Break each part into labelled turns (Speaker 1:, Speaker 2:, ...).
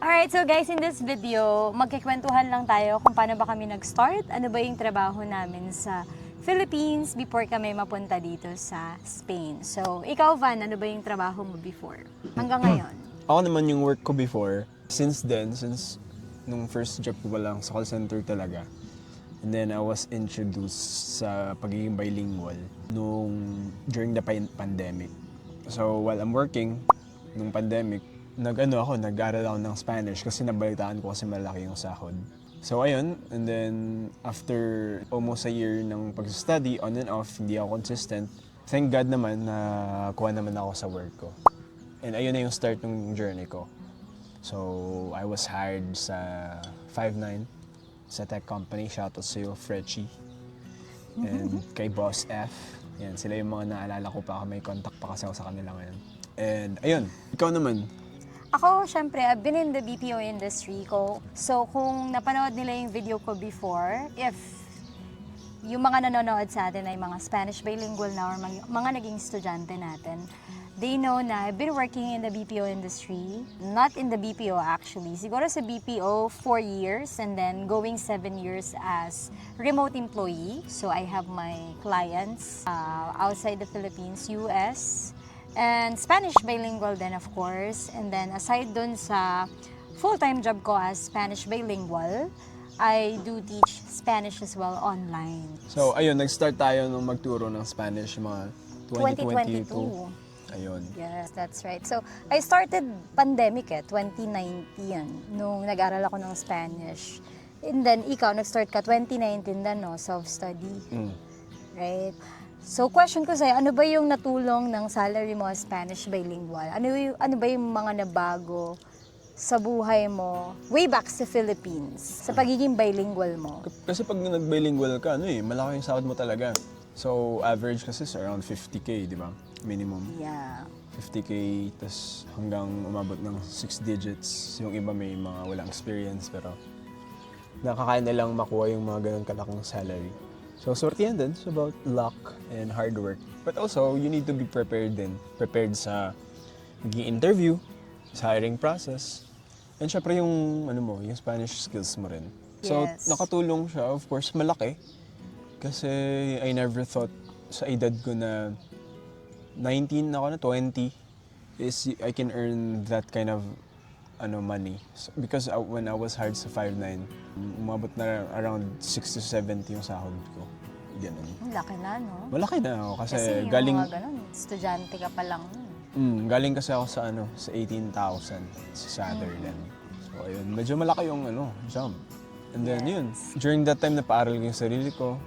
Speaker 1: Alright, so guys, in this video, magkikwentuhan lang tayo kung paano ba kami nag-start, ano ba yung trabaho namin sa Philippines before kami mapunta dito sa Spain. So, ikaw, Van, ano ba yung trabaho mo before? Hanggang ngayon?
Speaker 2: Ako naman yung work ko before, since nung first job ko lang sa call center talaga. And then I was introduced sa pagiging bilingual during the pandemic. So while I'm working, nung pandemic, nag-aral ako ng Spanish kasi nabalitaan ko kasi malaki yung sahod. So ayun, and then after almost a year ng pag-study, on and off, hindi ako consistent. Thank God naman na kuha naman ako sa work ko. And ayun na yung start ng journey ko. So I was hired sa Five9, sa tech company. Shoutout sa iyo, Fretchie. And kay Boss F. Yan, sila yung mga naalala ko pa. May contact pa kasi ako sa kanila ngayon. And ayun, ikaw naman.
Speaker 1: Ako, syempre, I've been in the BPO industry ko. So, kung napanood nila yung video ko before, if yung mga nanonood sa atin ay mga Spanish bilingual na or mga naging estudyante natin, they know na I've been working in the BPO industry. Not in the BPO actually. Siguro sa BPO, 4 years and then going 7 years as remote employee. So, I have my clients outside the Philippines, US, and Spanish bilingual then of course. And then aside dun sa full-time job ko as Spanish bilingual, I do teach Spanish as well online.
Speaker 2: So ayun, nag-start tayo nung magturo ng Spanish mga 2022.
Speaker 1: 2022.
Speaker 2: Ayun.
Speaker 1: Yes, that's right. So, I started pandemic 2019, nung nag-aral ako ng Spanish. And then, ikaw, nag-start ka 2019 din, no? Self-study. Right? So, question ko sa'yo, ano ba yung natulong ng salary mo as Spanish bilingual? Ano ba yung mga nabago sa buhay mo way back sa Philippines, sa pagiging bilingual mo?
Speaker 2: Kasi pag nag-bilingual ka, malaki yung sahod mo talaga. So, average kasi is around 50K, di ba? Minimum.
Speaker 1: Yeah.
Speaker 2: 50K, tas hanggang umabot ng 6 digits. Yung iba may mga walang experience, pero nakakaya na lang makuha yung mga ganun kalaking salary. So, swerte yan din. It's about luck and hard work. But also, you need to be prepared din. Prepared sa maging interview, sa hiring process. And syempre yung, yung Spanish skills mo rin. So,
Speaker 1: Yes.
Speaker 2: nakatulong siya. Of course, malaki. Kasi I never thought sa edad ko na 19 ako na 20 is I can earn that kind of money. So, because when I was hired sa Five9, umabot na around 60 to 70 yung sahod ko. Ganun.
Speaker 1: Laki na, no?
Speaker 2: Malaki na ako kasi,
Speaker 1: Kasi yung
Speaker 2: galing
Speaker 1: mga ganun, estudyante ka pa lang.
Speaker 2: galing kasi ako sa sa 18,000 sa Sutherland. So ayun, medyo malaki yung jump. And then yun, during that time napaaral ko yung sarili ko.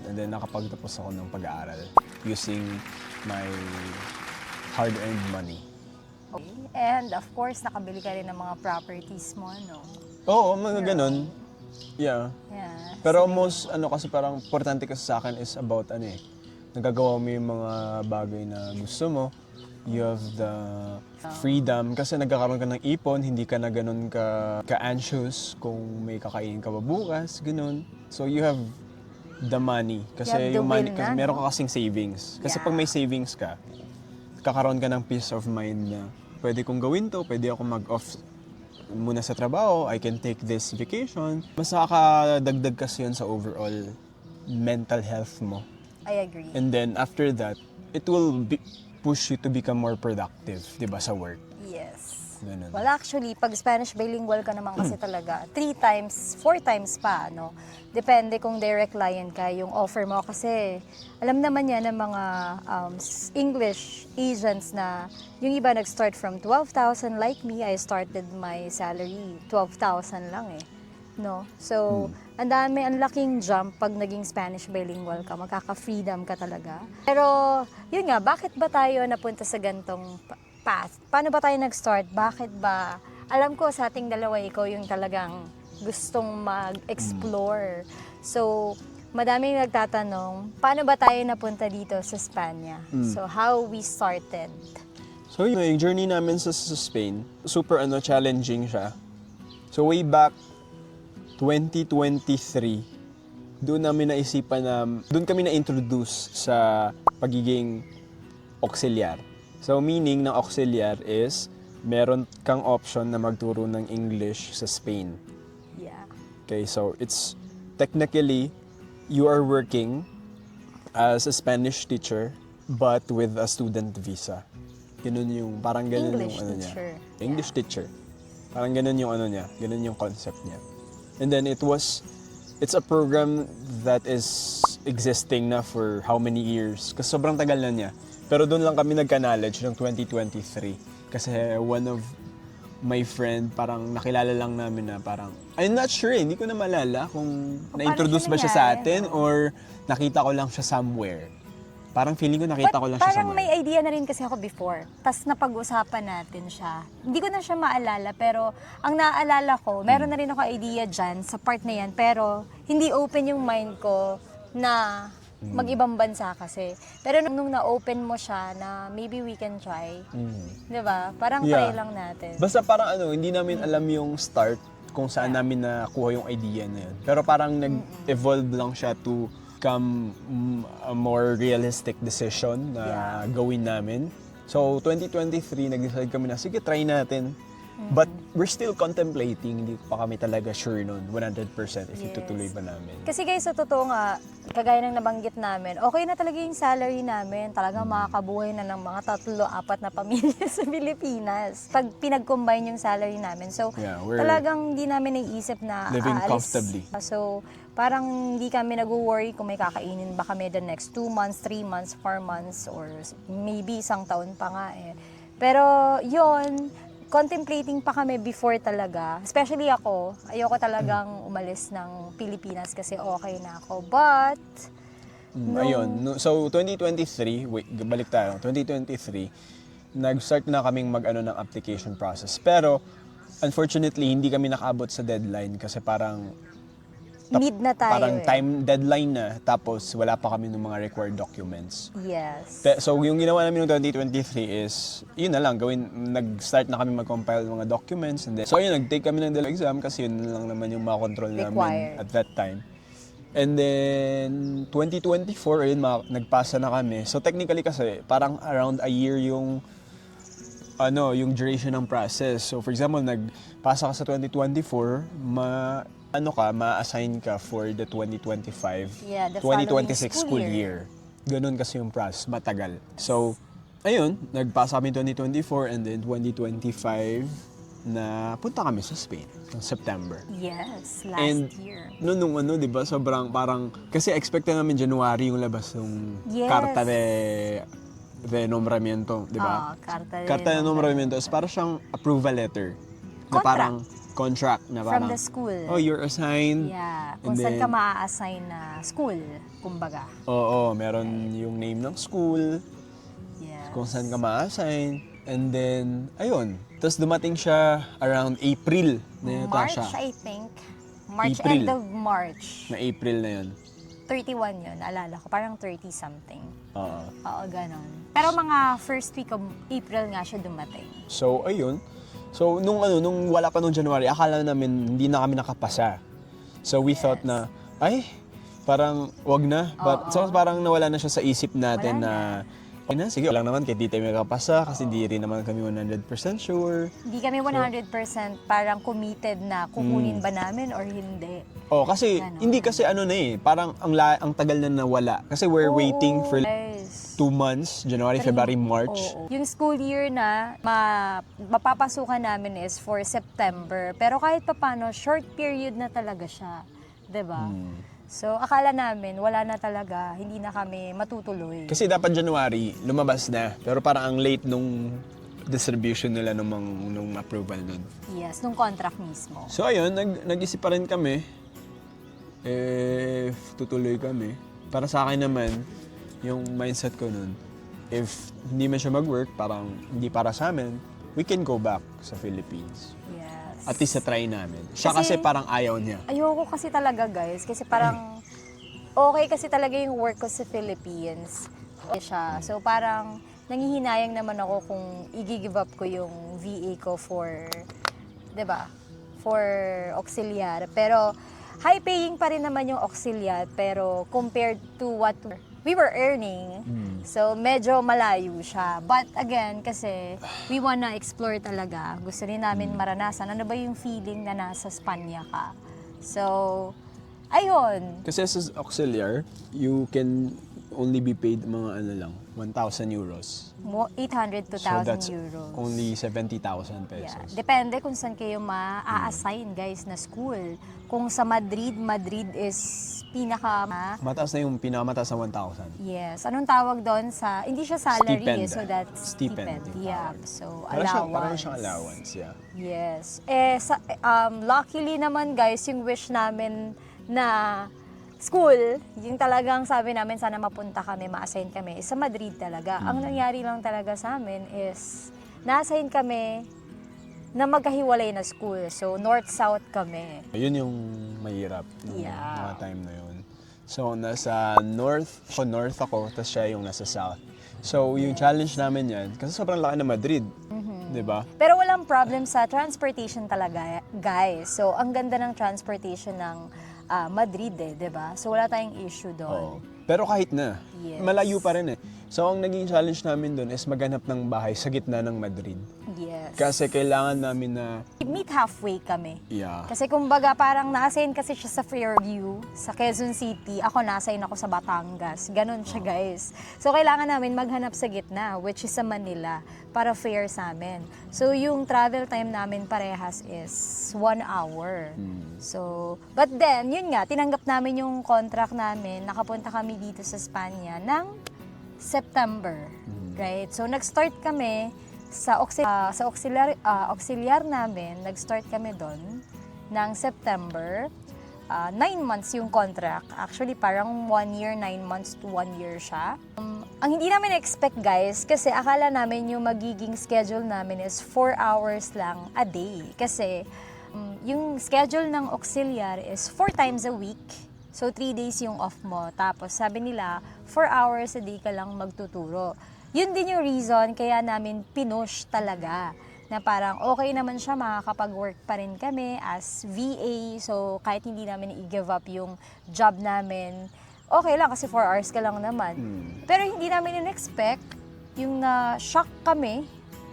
Speaker 2: And then nakapagtapos ako ng pag-aaral using my hard-earned money.
Speaker 1: Okay. And of course, nakabili ka rin ng mga properties mo, no?
Speaker 2: Oo, mga ganun. Yeah.
Speaker 1: Yeah.
Speaker 2: Pero most, kasi parang importante kasi sa akin is about nagagawa mo yung mga bagay na gusto mo. You have the freedom kasi nagkakaroon ka ng ipon, hindi ka na ganun ka-anxious kung may kakainin ka ba bukas, ganun. So you have the money.
Speaker 1: You have
Speaker 2: Kasi
Speaker 1: the
Speaker 2: yung money,
Speaker 1: will
Speaker 2: kasi
Speaker 1: na,
Speaker 2: meron
Speaker 1: no?
Speaker 2: ka kasing savings. Kasi
Speaker 1: Yeah.
Speaker 2: pag may savings ka, kakaroon ka ng peace of mind na pwede kong gawin to, pwede ako mag-off muna sa trabaho, I can take this vacation. Mas nakakadagdag kasi yun sa overall mental health mo.
Speaker 1: I agree.
Speaker 2: And then after that, it will push you to become more productive, di ba, sa work.
Speaker 1: Yes.
Speaker 2: Ganun.
Speaker 1: Well, actually, pag Spanish bilingual ka naman kasi talaga, 3 times, 4 times pa, no? Depende kung direct client ka, yung offer mo. Kasi alam naman yan ng mga English agents na yung iba nag-start from 12,000. Like me, I started my salary 12,000 lang eh. No? So, ang laking jump pag naging Spanish bilingual ka, magkaka-freedom ka talaga. Pero, yun nga, bakit ba tayo napunta sa gantong path? Paano ba tayo nag-start? Bakit ba? Alam ko sa ating dalawa, ikaw yung talagang gustong mag-explore. So, madaming nagtatanong, paano ba tayo napunta dito sa Spanya? So, how we started?
Speaker 2: So yung journey namin sa Spain, super challenging siya. So way back 2023, doon kami na-introduce sa pagiging auxiliar. So meaning ng auxiliar is meron kang option na magturo ng English sa Spain.
Speaker 1: Yeah.
Speaker 2: Okay, so it's technically you are working as a Spanish teacher but with a student visa. Ganun yung, parang ganun
Speaker 1: English
Speaker 2: yung ano niya.
Speaker 1: teacher.
Speaker 2: English teacher. Parang ganun yung ano niya, ganun yung concept niya. And then it's a program that is existing na for how many years? Kasi sobrang tagal na niya. Pero doon lang kami nagka-knowledge ng 2023. Kasi one of my friend, parang nakilala lang namin na parang, I'm not sure, hindi ko na malala kung na-introduce ba siya sa atin or nakita ko lang siya somewhere. Parang feeling ko nakita ko lang siya
Speaker 1: Parang
Speaker 2: somewhere.
Speaker 1: may idea na rin kasi ako before. Tapos napag-usapan natin siya. Hindi ko na siya maalala, pero ang naaalala ko, meron na rin ako idea dyan sa part na yan, pero hindi open yung mind ko na mag-ibang bansa kasi. Pero nung na-open mo siya na maybe we can try, di ba? Parang try lang natin.
Speaker 2: Basta parang ano, hindi namin alam yung start kung saan namin nakuha yung idea na yun. Pero parang nag-evolve lang siya to become a more realistic decision na gawin namin. So, 2023, nag-decide kami na, sige, try natin. But we're still contemplating, hindi pa kami talaga sure nun, 100% if itutuloy ba namin.
Speaker 1: Kasi guys, sa totoo nga, kagaya ng nabanggit namin, okay na talaga yung salary namin. Talagang makakabuhay na ng mga 3-4 na pamilya sa Pilipinas. Pag pinag-combine yung salary namin. So,
Speaker 2: we're
Speaker 1: talagang hindi namin naiisip na
Speaker 2: living
Speaker 1: aalis.
Speaker 2: comfortably.
Speaker 1: So, parang hindi kami nag-worry kung may kakainin ba kami the next 2 months, 3 months, 4 months, or maybe isang taon pa nga eh. Pero yun, contemplating pa kami before talaga. Especially ako, ayoko talagang umalis ng Pilipinas kasi okay na ako. But,
Speaker 2: Ayun. So, 2023, wait, balik tayo. 2023, nag-start na kaming mag-ano ng application process. Pero, unfortunately, hindi kami nakaabot sa deadline kasi parang
Speaker 1: need na tayo
Speaker 2: parang
Speaker 1: eh.
Speaker 2: time deadline na, tapos wala pa kami ng mga required documents.
Speaker 1: Yes.
Speaker 2: So, yung ginawa namin noong 2023 is, yun na lang, nag-start na kami mag-compile ng mga documents. And then, so, yun, nag-take kami ng exam kasi yun lang naman yung makakontrol namin
Speaker 1: Required.
Speaker 2: at that time. And then, 2024, ayun, nagpasa na kami. So, technically kasi, parang around a year yung yung duration ng process. So, for example, nagpasa ka sa 2024, ma-assign ka for the 2025,
Speaker 1: Yeah, the
Speaker 2: 2026
Speaker 1: following
Speaker 2: school year. Ganun kasi yung process, matagal. So, ayun, nagpasa kami 2024 and then 2025 na punta kami sa Spain ng September.
Speaker 1: Yes, last
Speaker 2: And
Speaker 1: year.
Speaker 2: nung di ba, sobrang parang, kasi expect na namin January yung labas ng
Speaker 1: Yes.
Speaker 2: Carta de Nombramiento, di ba? Carta de Nombramiento is para siyang approval letter. Na
Speaker 1: Contract.
Speaker 2: parang contract na
Speaker 1: From
Speaker 2: parang,
Speaker 1: the school.
Speaker 2: oh, you're assigned.
Speaker 1: Yeah,
Speaker 2: And
Speaker 1: kung saan ka
Speaker 2: then-
Speaker 1: maa-assign na school, kumbaga.
Speaker 2: Oo, meron yung name ng school,
Speaker 1: Yes.
Speaker 2: kung saan ka ma-assign. And then, ayun. Tapos dumating siya around April na yata
Speaker 1: March,
Speaker 2: siya.
Speaker 1: I think. March,
Speaker 2: April.
Speaker 1: end of March.
Speaker 2: Na April na yun.
Speaker 1: 31 yun, alala ko. Parang 30-something.
Speaker 2: Oo.
Speaker 1: Oo, ganon. Pero mga first week of April nga siya dumating.
Speaker 2: So, ayun. So, nung wala pa nung January, akala namin hindi na kami nakapasa. So, we thought na, ay, parang wag na. But, so, parang nawala na siya sa isip natin
Speaker 1: Wala
Speaker 2: na, okay na, sige, lang naman, kahit di tayo makapasa kasi hindi rin naman kami 100% sure.
Speaker 1: Hindi kami 100% parang committed na kukunin ba namin or hindi.
Speaker 2: Oh, kasi,
Speaker 1: Ganon.
Speaker 2: hindi kasi parang ang tagal na nawala. Kasi we're waiting for
Speaker 1: Guys.
Speaker 2: 2 months, January, February, March.
Speaker 1: Oo. Yung school year na mapapasukan namin is for September. Pero kahit pa paano, short period na talaga siya. 'Di ba? So, akala namin, wala na talaga, hindi na kami matutuloy.
Speaker 2: Kasi dapat January, lumabas na. Pero parang ang late nung distribution nila nung approval nun.
Speaker 1: Yes, nung contract mismo.
Speaker 2: So ayun, nag-isip pa rin kami if tutuloy kami. Para sa akin naman, yung mindset ko nun, if hindi man siya mag-work, parang hindi para sa amin, we can go back sa Philippines.
Speaker 1: Yes.
Speaker 2: At least try namin. Siya kasi parang ayaw niya.
Speaker 1: Ayoko kasi talaga, guys. Kasi parang, okay kasi talaga yung work ko sa Philippines. Siya. So parang, nangihinayang naman ako kung i-give up ko yung VA ko for, 'di ba? For auxiliar. Pero, high paying pa rin naman yung auxiliar. Pero, compared to what we were earning, So, medyo malayo siya. But again, kasi we wanna explore talaga. Gusto rin namin maranasan. Ano ba yung feeling na nasa Spanya ka? So, ayun.
Speaker 2: Kasi as auxiliar, you can only be paid mga ano lang, 1,000 euros.
Speaker 1: 800 to 1,000
Speaker 2: So that's
Speaker 1: euros.
Speaker 2: only 70,000
Speaker 1: Yeah.
Speaker 2: pesos.
Speaker 1: Depende kung saan kayo ma-assign, guys, na school. Kung sa Madrid, Madrid is
Speaker 2: Mataas na yung pinakamataas na 1,000.
Speaker 1: Yes. Anong tawag doon sa, hindi siya salary,
Speaker 2: Stipend.
Speaker 1: so that's
Speaker 2: Stipend
Speaker 1: stipend.
Speaker 2: yung
Speaker 1: Yeah.
Speaker 2: tawag.
Speaker 1: So,
Speaker 2: Parang
Speaker 1: allowance.
Speaker 2: siyang allowance, yeah.
Speaker 1: Yes. Luckily naman, guys, yung wish namin na school, yung talagang sabi namin sana mapunta kami, ma-assign kami, is sa Madrid talaga. Ang nangyari lang talaga sa amin is, na-assign kami na magkahiwalay na school. So, north-south kami.
Speaker 2: Yun yung mahirap nung
Speaker 1: Yeah.
Speaker 2: mga time na yun. So, nasa north ako, tapos siya yung nasa south. So, yung challenge namin yan, kasi sobrang laki ng Madrid, di ba?
Speaker 1: Pero walang problem sa transportation talaga, guys. So, ang ganda ng transportation ng Madrid di ba? So, wala tayong issue doon.
Speaker 2: Oo. Pero kahit na,
Speaker 1: Yes.
Speaker 2: malayo pa rin eh. So, ang naging challenge namin doon is maghanap ng bahay sa gitna ng Madrid.
Speaker 1: Yes.
Speaker 2: Kasi kailangan namin na,
Speaker 1: Meet halfway kami.
Speaker 2: yeah,
Speaker 1: Kasi kumbaga parang na-assign kasi siya sa Fairview, sa Quezon City. Ako na-assign ako sa Batangas. Ganon siya, guys. So kailangan namin maghanap sa gitna, which is sa Manila, para fair sa amin. So yung travel time namin parehas is 1 hour. So, but then, yun nga, tinanggap namin yung contract namin. Nakapunta kami dito sa Spanya ng September. Right? So nag-start kami sa auxiliar namin, nag-start kami doon ng September. 9 months yung contract. Actually, parang 1 year, 9 months to 1 year siya. Ang hindi namin expect, guys, kasi akala namin yung magiging schedule namin is 4 hours lang a day. Kasi yung schedule ng auxiliar is 4 times a week. So, 3 days yung off mo. Tapos, sabi nila, 4 hours a day ka lang magtuturo. Yun din yung reason kaya namin pinush talaga na parang okay naman siya, makakapag-work pa rin kami as VA. So, kahit hindi namin i-give up yung job namin, okay lang kasi 4 hours ka lang naman. Pero hindi namin in-expect, yung na-shock kami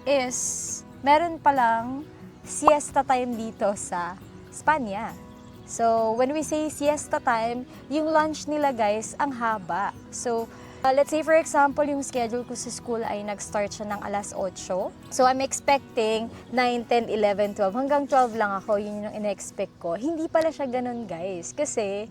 Speaker 1: is meron palang siesta time dito sa Spanya. So, when we say siesta time, yung lunch nila, guys, ang haba. So, let's say for example, yung schedule ko sa school ay nag-start siya ng alas 8. So, I'm expecting 9, 10, 11, 12. Hanggang 12 lang ako, yun yung in-expect ko. Hindi pala siya ganun, guys. Kasi,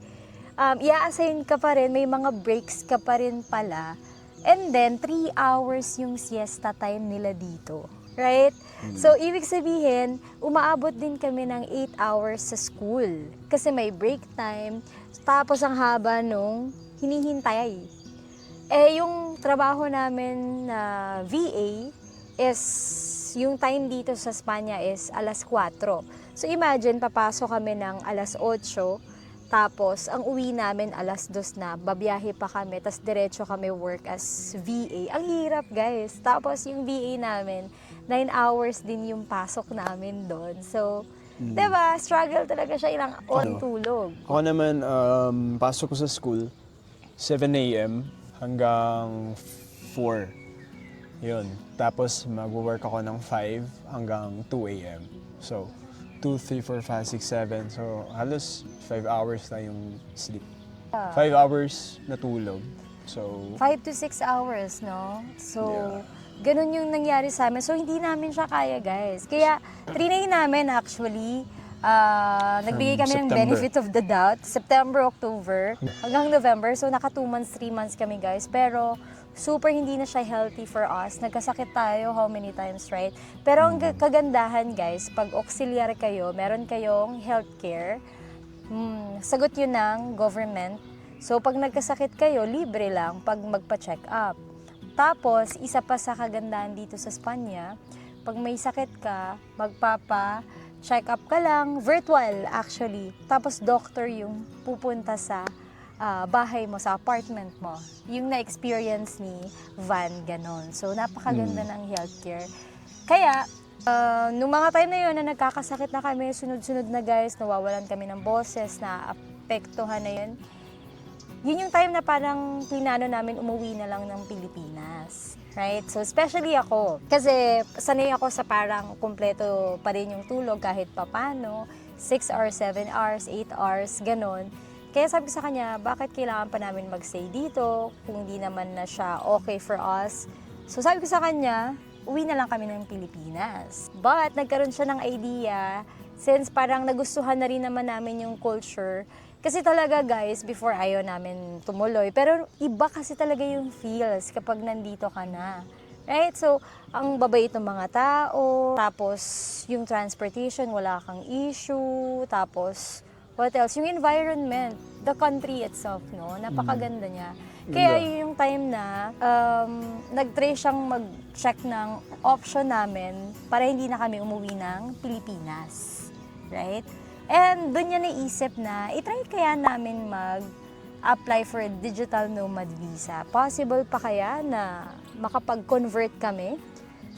Speaker 1: i-assign ka pa rin, may mga breaks ka pa rin pala. And then, 3 hours yung siesta time nila dito. Right? So, ibig sabihin, umaabot din kami ng 8 hours sa school. Kasi may break time, tapos ang haba nung hinihintay. Eh, yung trabaho namin na VA is, yung time dito sa Spanya is alas 4. So, imagine, papasok kami ng alas 8, tapos ang uwi namin alas 2 na, babiyahe pa kami, tapos diretso kami work as VA. Ang hirap, guys. Tapos yung VA namin, 9 hours din yung pasok namin doon. So, diba, struggle talaga siya, ilang on tulog.
Speaker 2: Ako naman, pasok ko sa school, 7 a.m. hanggang 4. Yun. Tapos mag-work ako ng 5 hanggang 2 a.m. So, 2, 3, 4, 5, 6, 7. So, halos 5 hours na yung sleep. 5 hours na tulog. So,
Speaker 1: 5 to 6 hours, no? So, ganun yung nangyari sa amin. So, hindi namin siya kaya, guys. Kaya, trinay namin actually. Nagbigay kami ng
Speaker 2: September.
Speaker 1: benefit of the doubt. September, October, hanggang November. So, naka 2 months, 3 months kami, guys. Pero, super hindi na siya healthy for us. Nagkasakit tayo how many times, right? Pero ang kagandahan, guys, pag auxiliar kayo, meron kayong healthcare, sagot yun ng government. So, pag nagkasakit kayo, libre lang pag magpa-check up. Tapos, isa pa sa kagandahan dito sa Spanya, pag may sakit ka, magpapa-check up ka lang, virtual actually. Tapos, doctor yung pupunta sa bahay mo, sa apartment mo. Yung na-experience ni Van, ganon. So, napakaganda ng healthcare. Kaya, nung mga time na yun na nagkakasakit na kami, sunod-sunod na, guys, nawawalan kami ng boses, na apektuhan na yun, yun yung time na parang plinano namin umuwi na lang ng Pilipinas. Right? So, especially ako. Kasi sanay ako sa parang kumpleto pa rin yung tulog kahit papano. 6 hours, 7 hours, 8 hours, ganon. Kaya sabi ko sa kanya, bakit kailangan pa namin magstay dito kung di naman na siya okay for us? So, sabi ko sa kanya, uwi na lang kami ng Pilipinas. But, nagkaroon siya ng idea, since parang nagustuhan na rin naman namin yung culture. Kasi talaga guys, before ayaw namin tumuloy. Pero iba kasi talaga yung feels kapag nandito ka na. Right? So, ang babait ng mga tao, tapos yung transportation, wala kang issue, tapos what else? Yung environment, the country itself, no? Napakaganda niya. Kaya yun yung time na nag-try siyang mag-check ng option namin para hindi na kami umuwi ng Pilipinas. Right? And doon niya naisip na, itry kaya namin mag-apply for a digital nomad visa. Possible pa kaya na makapag-convert kami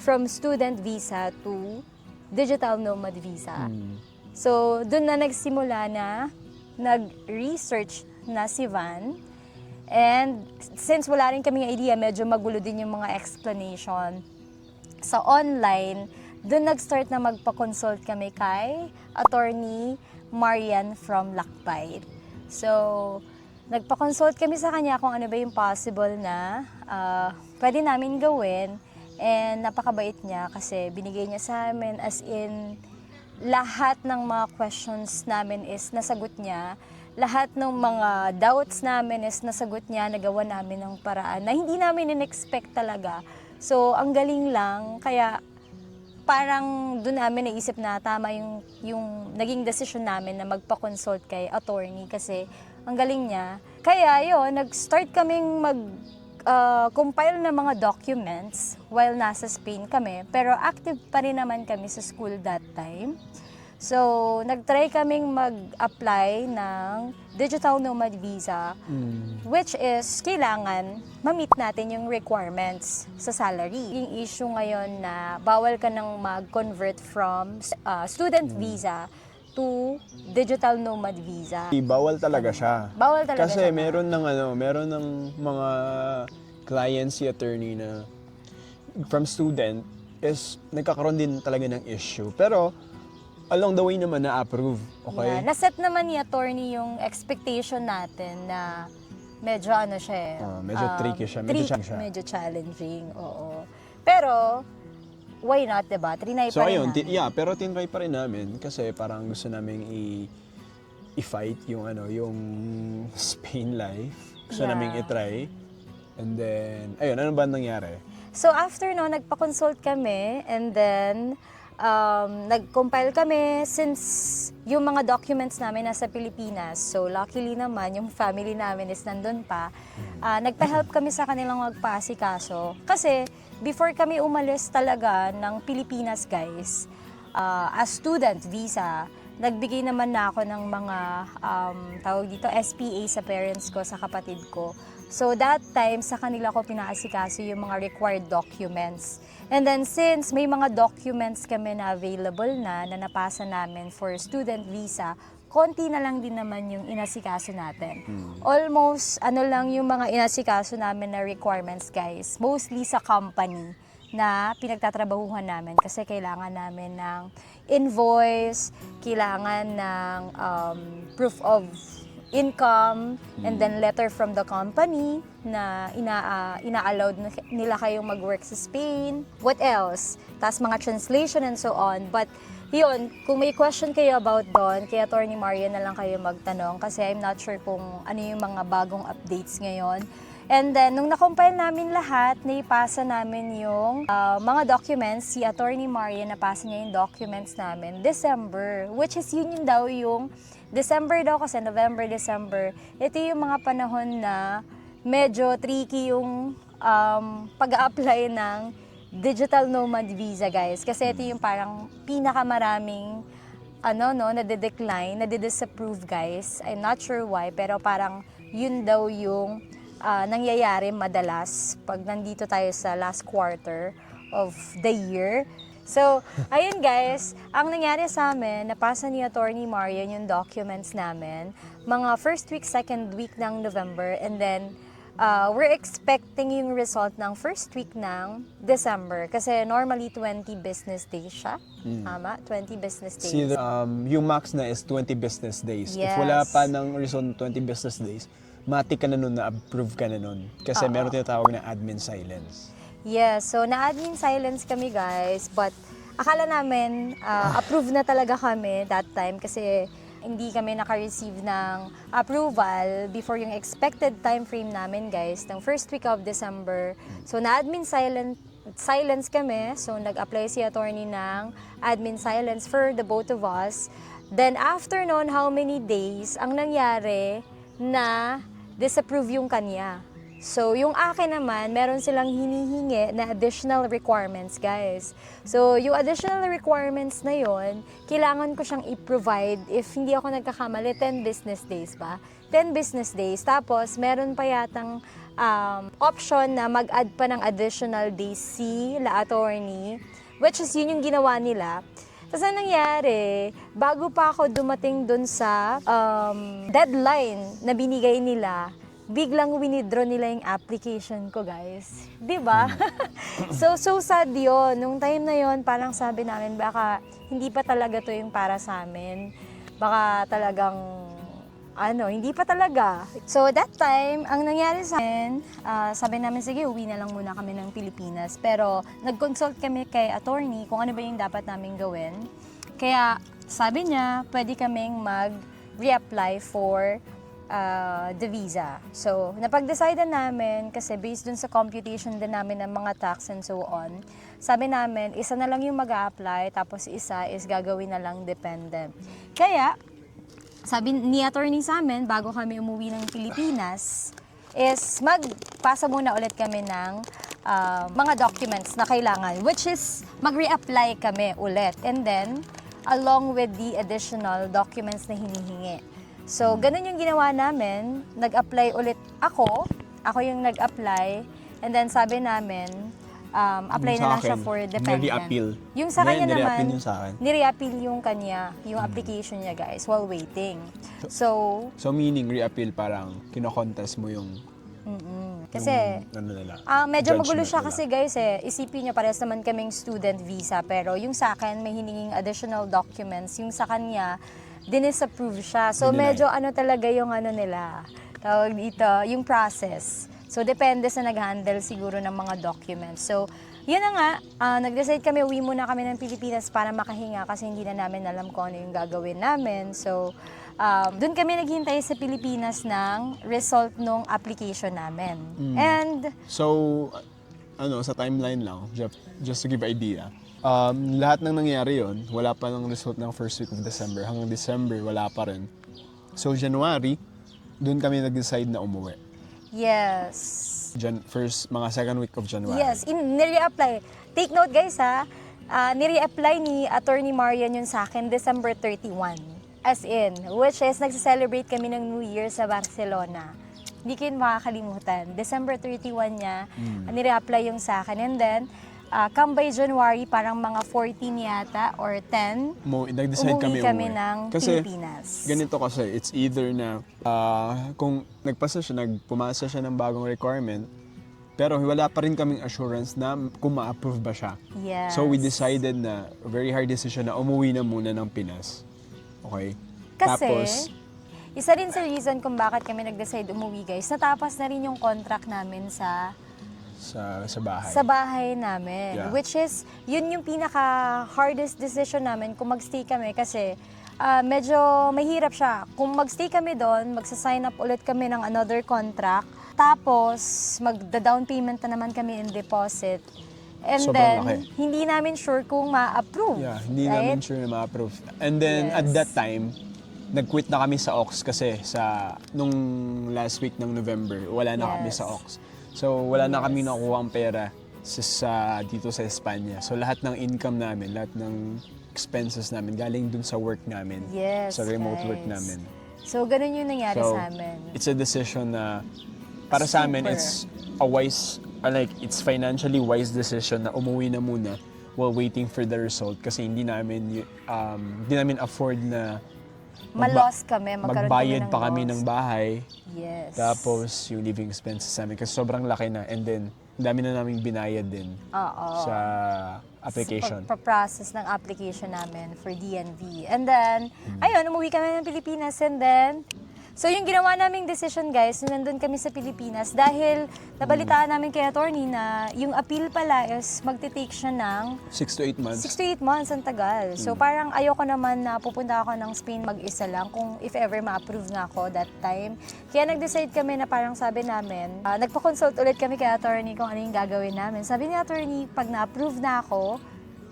Speaker 1: from student visa to digital nomad visa. So, doon na nagsimula na nag-research na si Van. And since wala rin kaming idea, medyo magulo din yung mga explanation sa online, doon nag-start na magpa-consult kami kay Attorney Marian from Lakbay. So, nagpa-consult kami sa kanya kung ano ba yung possible na pwede namin gawin. And napakabait niya kasi binigay niya sa amin as in lahat ng mga questions namin is nasagot niya. Lahat ng mga doubts namin is nasagot niya, nagawa namin ng paraan na hindi namin in-expect talaga. So, ang galing lang. Kaya, parang doon namin naisip na tama yung naging decision namin na magpa-consult kay attorney kasi ang galing niya. Kaya yun, nag-start kaming compile ng mga documents while nasa Spain kami. Pero active pa rin naman kami sa school that time. So, nag-try kaming mag-apply ng digital nomad visa, which is kailangan ma-meet natin yung requirements sa salary. Yung issue ngayon na bawal ka nang mag-convert from student visa to digital nomad visa.
Speaker 2: Bawal talaga siya.
Speaker 1: Bawal talaga
Speaker 2: Kasi
Speaker 1: siya.
Speaker 2: meron ng mga clients si attorney na from student is nagkakaroon din talaga ng issue. Pero along the way naman na-approve, okay?
Speaker 1: Yeah, naset naman ni attorney yung expectation natin na medyo ano siya
Speaker 2: medyo tricky siya, medyo challenging siya.
Speaker 1: Medyo challenging, oo. Pero, why not, diba? Trinay
Speaker 2: So
Speaker 1: pa rin
Speaker 2: ayun,
Speaker 1: namin.
Speaker 2: pero tinry pa rin namin kasi parang gusto namin i-fight yung yung Spain life. Gusto
Speaker 1: Yeah.
Speaker 2: namin i-try. And then, ayun, ano ba nangyari?
Speaker 1: So after no, nagpa-consult kami and then nag-compile kami since yung mga documents namin nasa Pilipinas. So luckily naman, yung family namin is nandun pa. Nagpa-help kami sa kanilang magpa-asikaso. Kasi before kami umalis talaga ng Pilipinas, guys, as student visa, nagbigay naman na ako ng mga tawag dito, SPA sa parents ko, sa kapatid ko. So that time, sa kanila ko pinaasikaso yung mga required documents. And then since may mga documents kami na available na napasa namin for student visa, konti na lang din naman yung inasikaso natin. Almost lang yung mga inasikaso namin na requirements, guys. Mostly sa company na pinagtatrabahuhan namin kasi kailangan namin ng invoice, kailangan ng proof of income, and then letter from the company na ina-allowed nila kayong mag-work sa Spain. What else? Tapos mga translation and so on. But yun, kung may question kayo about doon, kay Attorney Marian na lang kayo magtanong kasi I'm not sure kung ano yung mga bagong updates ngayon. And then, nung na-compile namin lahat, naipasa namin yung mga documents. Si Attorney Marian, napasa niya yung documents namin December, which is yun daw yung December daw kasi November, December. Ito yung mga panahon na medyo tricky yung pag-a-apply ng digital nomad visa, guys. Kasi ito yung parang pinakamaraming nade-decline, nade-disapprove, guys. I'm not sure why, pero parang yun daw yung nangyayari madalas pag nandito tayo sa last quarter of the year. So, ayun guys, ang nangyari sa amin, napasa ni Attorney Marian yung documents namin, mga first week, second week ng November, and then we're expecting yung result ng first week ng December. Kasi normally 20 business days siya. Tama? 20 business days.
Speaker 2: See, yung max na is 20 business days. If
Speaker 1: Yes.
Speaker 2: wala pa ng result ng 20 business days, matik ka na nun, na-approve ka na nun. Kasi meron tinatawag na admin silence.
Speaker 1: Yes, so na-admin silence kami guys, but akala namin approve na talaga kami that time kasi hindi kami naka-receive ng approval before yung expected time frame namin guys, ng first week of December. So na-admin silence kami, so nag-apply si attorney ng admin silence for the both of us. Then after noon, how many days, ang nangyari na disapprove yung kanya. So, yung akin naman, meron silang hinihingi na additional requirements, guys. So, yung additional requirements na yon, kailangan ko siyang i-provide if hindi ako nagkakamali, 10 business days ba? 10 business days. Tapos, meron pa yatang option na mag-add pa ng additional days si la attorney, which is yun yung ginawa nila. Tapos ang nangyari, bago pa ako dumating dun sa deadline na binigay nila, biglang winidraw nila yung application ko, guys. 'Di ba? So sad yun. Nung time na yon, parang sabi namin, baka hindi pa talaga to yung para sa amin. Baka talagang, hindi pa talaga. So that time, ang nangyari sa amin, sabi namin, sige, uwi na lang muna kami ng Pilipinas. Pero nag-consult kami kay attorney kung ano ba yung dapat namin gawin. Kaya sabi niya, pwede kaming mag-reapply for the visa. So, napag-decide namin kasi based dun sa computation din namin ng mga tax and so on, sabi namin, isa na lang yung mag-a-apply tapos isa is gagawin na lang dependent. Kaya, sabi ni attorney sa amin, bago kami umuwi ng Pilipinas, is magpasa muna ulit kami ng mga documents na kailangan, which is mag-reapply kami ulit. And then, along with the additional documents na hinihingi. So, ganun yung ginawa namin. Nag-apply ulit ako. Ako yung nag-apply. And then sabi namin, apply na lang siya for dependent.
Speaker 2: Nire-appeal.
Speaker 1: Yung sa kanya naman,
Speaker 2: Yung sa akin.
Speaker 1: nire-appeal yung kanya, yung application niya guys, while waiting. So
Speaker 2: meaning, re-appeal parang kino-contest mo yung
Speaker 1: kasi
Speaker 2: nila.
Speaker 1: medyo magulo
Speaker 2: judgment
Speaker 1: siya
Speaker 2: nila.
Speaker 1: kasi guys isipin niyo parehas naman kaming student visa, pero yung sa akin may hininging additional documents, yung sa kanya dinisapprove siya. So
Speaker 2: Dinay.
Speaker 1: medyo talaga yung nila, tawag dito, yung process. So depende sa nag-handle siguro ng mga documents. So yun na nga, nag-decide kami, uwi muna kami ng Pilipinas para makahinga kasi hindi na namin alam kung ano yung gagawin namin. So doon kami naghintay sa Pilipinas ng result ng application namin. And
Speaker 2: So, sa timeline lang, just to give idea, lahat ng nangyari yon, wala pa ng result ng first week of December. Hanggang December, wala pa rin. So, January, doon kami nag-decide na umuwi.
Speaker 1: yes.
Speaker 2: Mga second week of January.
Speaker 1: Yes, nire-apply. Take note guys nire-apply ni Attorney Marian yun sa akin December 31. As in, which is nagse-celebrate kami ng New Year sa Barcelona. Hindi ko yun makakalimutan. December 31 niya, nire-apply yung sa akin. And then, come by January, parang mga 14 yata or 10,
Speaker 2: Nag-decide
Speaker 1: umuwi
Speaker 2: kami
Speaker 1: ng
Speaker 2: Kasi,
Speaker 1: Pilipinas.
Speaker 2: ganito kasi, it's either na kung pumasa siya ng bagong requirement, pero wala pa rin kaming assurance na kung ma-approve ba siya.
Speaker 1: Yes.
Speaker 2: So we decided na very hard decision na umuwi na muna ng Pinas. Okay?
Speaker 1: Kasi,
Speaker 2: Tapos,
Speaker 1: isa rin sa reason kung bakit kami nag-decide umuwi guys, natapos na rin yung contract namin sa bahay namin.
Speaker 2: Yeah.
Speaker 1: Which is, yun yung pinaka-hardest decision namin kung magstay kami kasi medyo mahirap siya. Kung magstay kami doon, magsa-sign up ulit kami ng another contract, tapos magda-down payment na naman kami in deposit. And
Speaker 2: Sobrang
Speaker 1: then,
Speaker 2: laki.
Speaker 1: hindi namin sure kung ma-approve.
Speaker 2: yeah, hindi
Speaker 1: right?
Speaker 2: namin sure na ma-approve. And then,
Speaker 1: Yes.
Speaker 2: at that time, nag-quit na kami sa Ox kasi nung last week ng November, wala na kami
Speaker 1: Yes.
Speaker 2: sa Ox. So, wala na kami nakuha ang pera dito sa Espanya. So, lahat ng income namin, lahat ng expenses namin, galing dun sa work namin.
Speaker 1: Yes,
Speaker 2: sa remote work
Speaker 1: guys.
Speaker 2: namin.
Speaker 1: So, ganun yung nangyari
Speaker 2: So,
Speaker 1: sa amin.
Speaker 2: it's a decision na, para sa amin,
Speaker 1: Super.
Speaker 2: it's a wise, it's financially wise decision na umuwi na muna while waiting for the result kasi hindi namin afford na
Speaker 1: Malos kami, magkaroon
Speaker 2: magbayad
Speaker 1: kami ng
Speaker 2: pa kami
Speaker 1: loss.
Speaker 2: ng bahay.
Speaker 1: Yes.
Speaker 2: Tapos yung living expenses namin kasi sobrang laki na, and then ang dami na namin binayad din
Speaker 1: Oo.
Speaker 2: sa application.
Speaker 1: Sa process ng application namin for DNV. And then, ayun, umuwi kami ng Pilipinas and then, so yung ginawa naming decision guys, nung nandun kami sa Pilipinas, dahil nabalitaan namin kay attorney na yung appeal pala is magte-take siya ng
Speaker 2: 6 to 8 months.
Speaker 1: 6 to 8 months, ang tagal. So parang ayoko naman na pupunta ako ng Spain mag-isa lang kung if ever ma-approve na ako that time. Kaya nag-decide kami na parang sabi namin, nagpa-consult ulit kami kay attorney kung ano yung gagawin namin. Sabi ni attorney, pag na-approve na ako,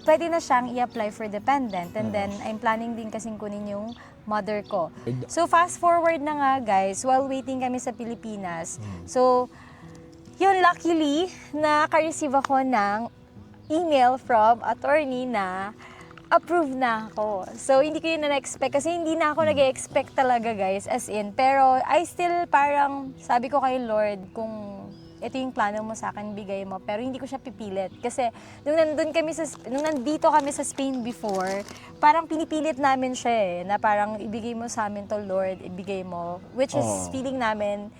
Speaker 1: pwede na siyang i-apply for dependent. And then, I'm planning din kasing kunin yung mother ko. So, fast forward na nga guys, while waiting kami sa Pilipinas. So, yun, luckily, naka-receive ako ng email from attorney na approve na ako. So, hindi ko yun na-expect kasi hindi na ako nag-expect talaga guys, as in. Pero, I still parang sabi ko kay Lord kung ito yung plano mo sa akin, bigay mo. Pero hindi ko siya pipilit. Kasi nung nandito kami sa Spain before, parang pinipilit namin siya na parang ibigay mo sa amin to Lord, ibigay mo. Which is feeling namin,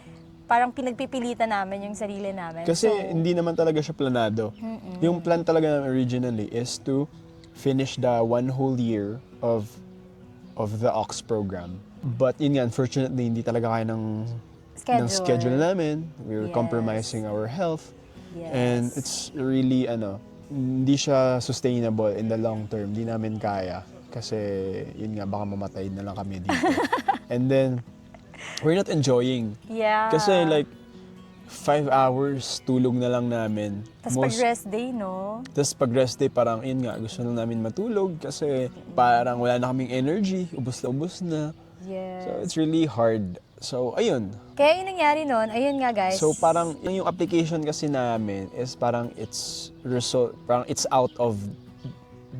Speaker 1: parang pinagpipilitan namin yung sarili namin.
Speaker 2: Kasi hindi naman talaga siya planado. Yung plan talaga namin originally is to finish the 1 whole year of the AUX program. But yun nga, unfortunately, hindi talaga kaya ng schedule namin. We were compromising our health.
Speaker 1: Yes.
Speaker 2: And it's really, hindi siya sustainable in the long term. Hindi namin kaya. Kasi, yun nga, baka mamatay na lang kami dito. And then, we're not enjoying.
Speaker 1: Yeah.
Speaker 2: Kasi like, 5 hours, tulog na lang namin.
Speaker 1: Tapos pag rest day, no?
Speaker 2: Tapos pag rest day, parang, yun nga, gusto na namin matulog kasi parang wala na kaming energy, ubos na ubos na.
Speaker 1: Yes.
Speaker 2: So, it's really hard. So, ayun.
Speaker 1: Kaya yung nangyari nun, ayun nga guys.
Speaker 2: So, parang yung application kasi namin is parang it's out of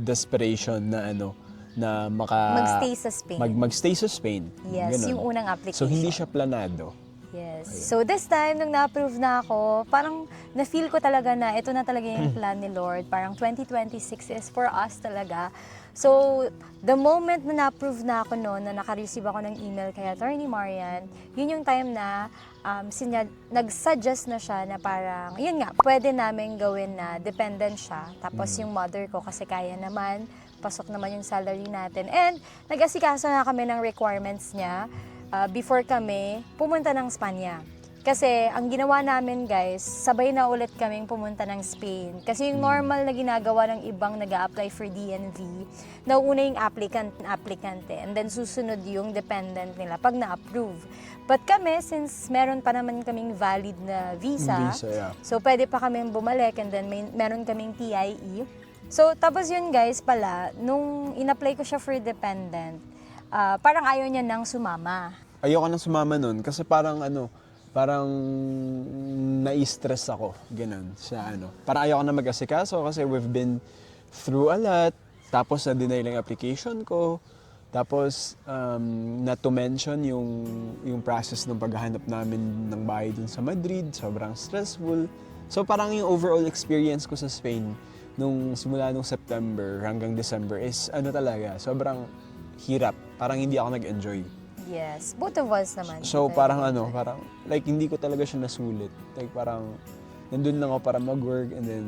Speaker 2: desperation na na
Speaker 1: magstay sa Spain.
Speaker 2: Magstay sa Spain.
Speaker 1: Yes,
Speaker 2: Ganun.
Speaker 1: yung unang application.
Speaker 2: So, hindi siya planado.
Speaker 1: Yes. So this time, nung na-approve na ako, parang na-feel ko talaga na ito na talaga yung plan ni Lord. Parang 2026 is for us talaga. So, the moment na na-approve na ako noon, na naka-receive ako ng email kay Attorney Marian, yun yung time na nag-suggest na siya na parang, yun nga, pwede namin gawin na dependent siya. Tapos yung mother ko kasi kaya naman, pasok naman yung salary natin. And nag-asikaso na kami ng requirements niya before kami pumunta ng Spanya. Kasi ang ginawa namin guys, sabay na ulit kaming pumunta ng Spain. Kasi yung normal na ginagawa ng ibang nag-a-apply for DNV, nauna yung applicante, and then susunod yung dependent nila pag na-approve. But kami, since meron pa naman kaming valid na visa,
Speaker 2: Yeah.
Speaker 1: so pwede pa kaming bumalik, and then meron kaming TIE. So tapos yun guys pala, nung in-apply ko siya for dependent, parang ayaw niya nang sumama.
Speaker 2: Ayoko nang sumama nun kasi parang na-stress ako, ganun, sa Parang ayoko na mag-asikaso kasi we've been through a lot, tapos na-deny lang application ko, tapos not to mention yung process ng paghahanap namin ng bahay dun sa Madrid, sobrang stressful. So parang yung overall experience ko sa Spain, simula nung September hanggang December is talaga, sobrang hirap, parang hindi ako nag-enjoy.
Speaker 1: Yes, both of us naman.
Speaker 2: So parang parang like hindi ko talaga siya nasulit. Like parang nandun lang ako para mag-work, and then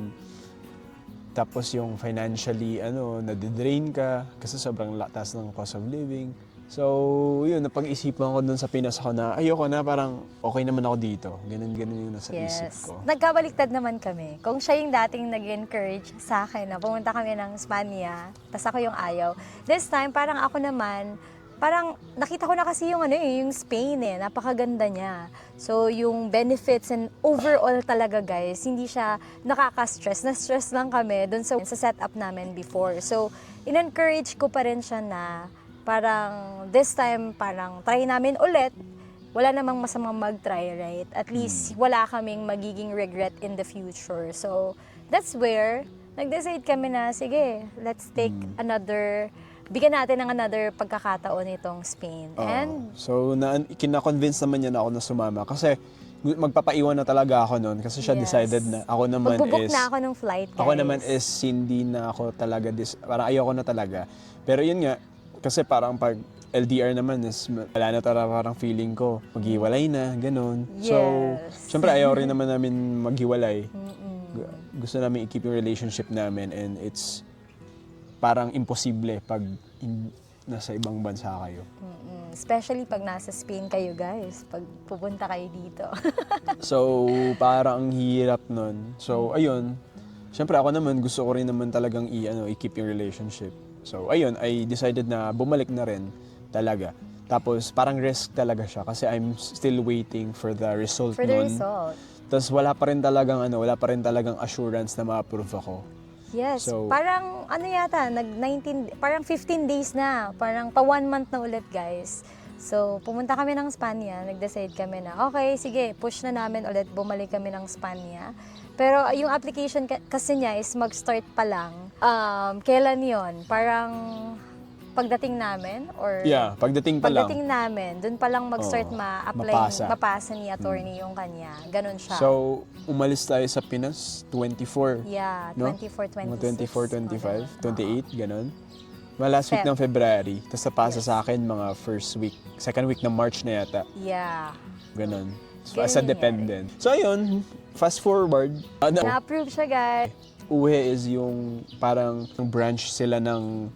Speaker 2: tapos yung financially nadidrain ka kasi sobrang taas ng cost of living. So yun, napag-isipan ko dun sa Pinas ako na ayoko na, parang okay naman ako dito. Ganun yung nasa isip ko.
Speaker 1: Nagkabaliktad naman kami. Kung siya yung dating nag-encourage sa akin na pumunta kami ng Spanya, tas ako yung ayaw. This time, parang ako naman, parang nakita ko na kasi yung Spain napakaganda niya. So yung benefits and overall talaga guys, hindi siya nakaka-stress. Na-stress lang kami dun sa setup namin before. So in-encourage ko pa rin siya na parang this time parang try namin ulit. Wala namang masamang mag-try, right? At least wala kaming magiging regret in the future. So that's where nag-decide kami na sige, let's take bigyan natin ng another pagkakataon itong Spain. And
Speaker 2: So, kina-convince naman niya na ako na sumama. Kasi, magpapaiwan na talaga ako noon kasi siya
Speaker 1: Yes.
Speaker 2: decided na ako naman
Speaker 1: Magbubook
Speaker 2: is
Speaker 1: na ako ng flight, guys.
Speaker 2: ako naman is hindi na ako talaga parang ayoko na talaga. Pero yun nga kasi parang pag LDR naman is wala na talaga parang feeling ko maghiwalay na ganun. So
Speaker 1: Yes.
Speaker 2: syempre ayaw rin naman namin maghiwalay. Gusto namin i-keep yung relationship namin and it's parang imposible pag nasa ibang bansa kayo.
Speaker 1: Especially pag nasa Spain kayo, guys. Pag pupunta kayo dito.
Speaker 2: So, parang ang hirap nun. So, ayun. Siyempre ako naman, gusto ko rin naman talagang i-keep yung relationship. So, ayun, I decided na bumalik na rin talaga. Tapos, parang risk talaga siya kasi I'm still waiting for the result
Speaker 1: For the
Speaker 2: nun.
Speaker 1: result.
Speaker 2: Tapos, wala pa rin talagang assurance na ma-approve ako.
Speaker 1: Yes.
Speaker 2: So-
Speaker 1: parang ano yata, parang 15 days na. Parang pa 1 month na ulit, guys. So, pumunta kami ng Spanya. Nag-decide kami na, okay, sige, push na namin ulit. Bumalik kami ng Spanya. Pero yung application kasi niya is mag-start pa lang. Kailan yon? Parang pagdating namin or
Speaker 2: Yeah, pagdating pa lang.
Speaker 1: pagdating namin, dun pa lang mag-start
Speaker 2: Oo,
Speaker 1: ma-apply,
Speaker 2: mapasa.
Speaker 1: mapasa ni attorney yung kanya. Ganon siya.
Speaker 2: So, umalis tayo sa Pinas, 24.
Speaker 1: yeah,
Speaker 2: no?
Speaker 1: 24, 26.
Speaker 2: Mga 24, 25,
Speaker 1: Oo.
Speaker 2: 28, ganun. Mga last week
Speaker 1: Feb.
Speaker 2: ng February. Tapos napasa
Speaker 1: Yes.
Speaker 2: sa akin mga second week ng March na yata.
Speaker 1: Yeah.
Speaker 2: Ganun. So,
Speaker 1: Ganun
Speaker 2: as a
Speaker 1: nangyari.
Speaker 2: dependent. So, ayun. Fast forward.
Speaker 1: Na-approve siya, guys.
Speaker 2: UWE is yung parang branch sila ng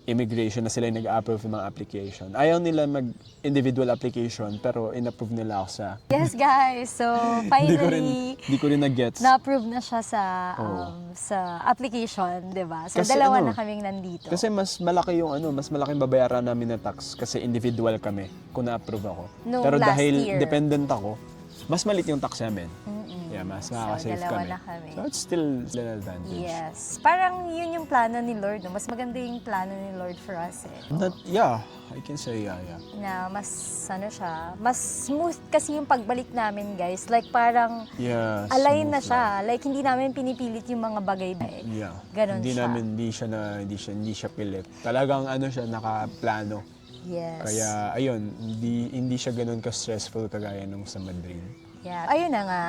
Speaker 2: immigration na sila yung nag-approve ng mga application. Ayaw nila mag-individual application pero in-approve nila ako sa...
Speaker 1: Yes, guys. So, finally,
Speaker 2: Hindi ko rin nag-gets.
Speaker 1: na-approve na siya sa
Speaker 2: Oo.
Speaker 1: sa application, 'di ba? So,
Speaker 2: Kasi
Speaker 1: dalawa
Speaker 2: ano,
Speaker 1: na kaming nandito.
Speaker 2: Kasi mas malaki yung mas malaking babayaran namin na tax kasi individual kami kung na-approve ako.
Speaker 1: Nung
Speaker 2: Pero
Speaker 1: last
Speaker 2: dahil
Speaker 1: year.
Speaker 2: dependent ako, mas malit yung tax namin. Yeah, mas
Speaker 1: So,
Speaker 2: makakasave
Speaker 1: dalawa
Speaker 2: kami.
Speaker 1: na kami.
Speaker 2: So it's still an advantage.
Speaker 1: Yes. Parang yun yung plano ni Lord. No? Mas maganda yung plano ni Lord for us eh.
Speaker 2: Yeah, I can say yeah.
Speaker 1: Na mas, siya, mas smooth kasi yung pagbalik namin, guys. Like parang
Speaker 2: Yeah,
Speaker 1: align na
Speaker 2: smooth
Speaker 1: siya. Like hindi namin pinipilit yung mga bagay.
Speaker 2: Yeah.
Speaker 1: Ganon siya.
Speaker 2: Hindi siya pilit. Talagang siya nakaplano.
Speaker 1: Yes.
Speaker 2: Kaya ayun, hindi siya ganoon ka-stressful kagaya nung sa Madrid.
Speaker 1: Yeah. Ayun na nga.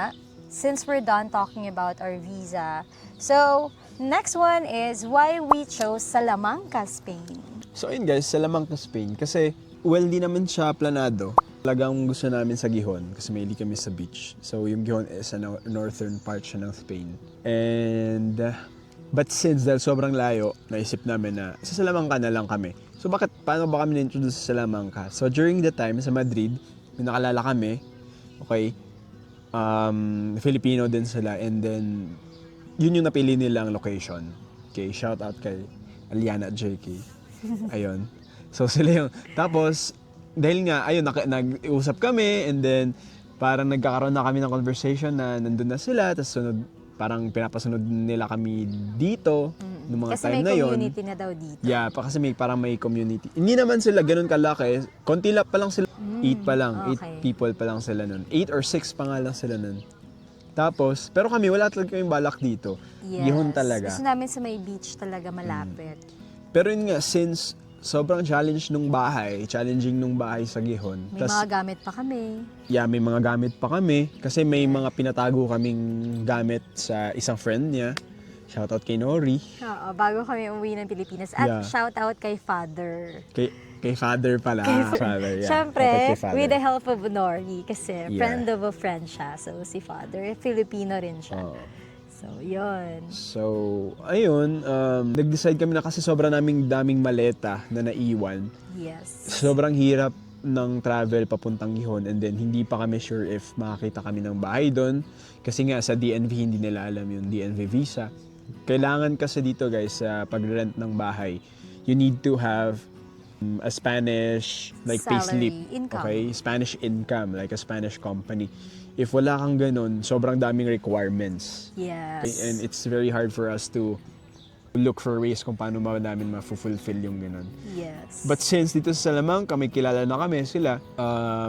Speaker 1: Since we're done talking about our visa, so next one is why we chose Salamanca, Spain.
Speaker 2: So ayun guys, Salamanca, Spain. Kasi, di naman siya planado. Talagang gusto namin sa Gihon kasi may kami sa beach. So yung Gihon is sa northern part siya ng Spain. And, but since dahil sobrang layo, naisip namin na sa Salamanca na lang kami. So paano ba kami na-introduce sa Salamanca? So during the time sa Madrid, may nakalala kami, okay, Filipino din sila, and then yun yung napili nilang location. Okay, shout out kay Aliana at JK. Ayun. So sila yung, tapos dahil nga ayun nag-usap kami, and then parang nagkakaroon na kami ng conversation na nandun na sila, tapos parang pinapasunod nila kami dito ng mga
Speaker 1: Kasi
Speaker 2: time
Speaker 1: may
Speaker 2: na yun.
Speaker 1: community na daw dito.
Speaker 2: Yeah, kasi parang may community. Hindi naman sila ganun kalaki. Konti lang pa lang sila. 8 pa lang. 8
Speaker 1: okay.
Speaker 2: people pa lang sila nun. 8 or 6 pa nga lang sila nun. Tapos, pero kami, wala talaga kaming balak dito.
Speaker 1: Yes.
Speaker 2: Gihon talaga.
Speaker 1: Gusto namin sa may beach talaga malapit.
Speaker 2: Pero yun nga, since sobrang challenging nung bahay sa Gihon.
Speaker 1: May mga gamit pa kami.
Speaker 2: Yeah, may mga gamit pa kami. Kasi may mga pinatago kaming gamit sa isang friend niya. Shoutout kay Nori.
Speaker 1: Oo, bago kami umuwi ng Pilipinas. At
Speaker 2: Yeah.
Speaker 1: shout out kay Father.
Speaker 2: Kay Father pala. Father, yeah.
Speaker 1: Siyempre,
Speaker 2: Shoutout kay Father.
Speaker 1: with the help of Nori. Kasi
Speaker 2: Yeah.
Speaker 1: friend of a friend siya. So, si Father, Filipino rin siya.
Speaker 2: Oo.
Speaker 1: So, yun.
Speaker 2: So, ayun, nag-decide kami na kasi daming maleta na naiwan.
Speaker 1: Yes.
Speaker 2: Sobrang hirap ng travel papuntang Gihon, and then hindi pa kami sure if makakita kami ng bahay doon. Kasi nga sa DNV hindi nila alam yung DNV visa. Kailangan kasi dito guys sa pag-rent ng bahay, you need to have a Spanish payslip.
Speaker 1: Salary, income.
Speaker 2: Okay? Spanish income, like a Spanish company. If wala kang ganun, sobrang daming requirements.
Speaker 1: Yes.
Speaker 2: And it's very hard for us to look for ways kung paano namin ma-fulfill yung ganun.
Speaker 1: Yes.
Speaker 2: But since dito sa Salamanca, may kilala na kami sila,